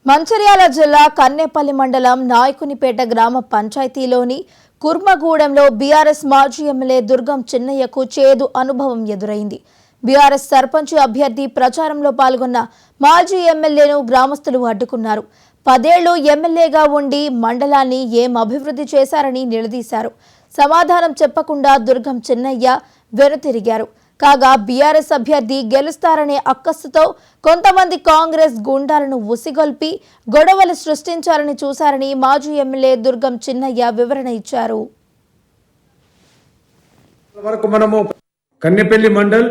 మంచిర్యాల జిల్లా కన్నేపల్లి మండలం నాయకునిపేట గ్రామ పంచాయతీలోని కుర్మగూడెంలో బీఆర్ఎస్ మాజీ ఎమ్మెల్యే దుర్గం చిన్నయ్యకు చేదు అనుభవం ఎదురైంది. బీఆర్ఎస్ సర్పంచ్ అభ్యర్థి ప్రచారంలో పాల్గొన్న మాజీ ఎమ్మెల్యేను గ్రామస్తులు అడ్డుకున్నారు. 10 ఏళ్లు ఎమ్మెల్యేగా ఉండి మండలాన్ని ఏం అభివృద్ధి చేశారని నిలదీశారు. సమాధానం చెప్పకుండా దుర్గం చిన్నయ్య వెనుతిరిగారు. కాగా బీఆర్ఎస్ అభ్యర్థి గెలుస్తారనే అక్కస్సుతో కొంతమంది కాంగ్రెస్ గుండాలను ఉసిగొల్పి గొడవలు సృష్టించాలని చూశారని మాజీ ఎమ్మెల్యే దుర్గం చిన్నయ్య వివరణ ఇచ్చారు. కన్నెపల్లి మండల్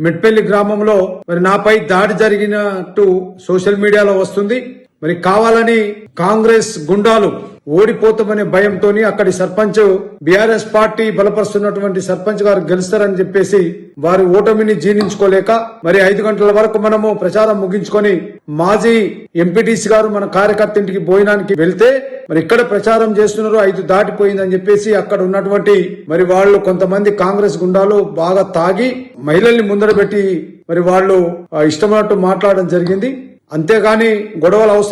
మెట్పల్లి గ్రామంలో మరి నాపై దాడి జరిగినట్టు సోషల్ మీడియాలో వస్తుంది. మరి కావాలని కాంగ్రెస్ గుండాలు ఓడిపోతామనే భయంతో అక్కడి సర్పంచ్ బీఆర్ఎస్ పార్టీ బలపరుస్తున్నటువంటి సర్పంచ్ గారు గెలుస్తారని చెప్పేసి వారి ఓటమిని జీర్ణించుకోలేక మరి 5 గంటల వరకు మనము ప్రచారం ముగించుకొని మాజీ ఎంపీటీసీ గారు మన కార్యకర్త ఇంటికి భోజనానికి వెళ్తే మరి ఇక్కడ ప్రచారం చేస్తున్నారు 5 దాటిపోయిందని చెప్పేసి అక్కడ ఉన్నటువంటి మరి వాళ్ళు కొంతమంది కాంగ్రెస్ గుండాలు బాగా తాగి మహిళల్ని ముందర పెట్టి మరి వాళ్ళు ఇష్టమైనట్టు మాట్లాడడం జరిగింది. అంతేగాని గొడవలు అవసరం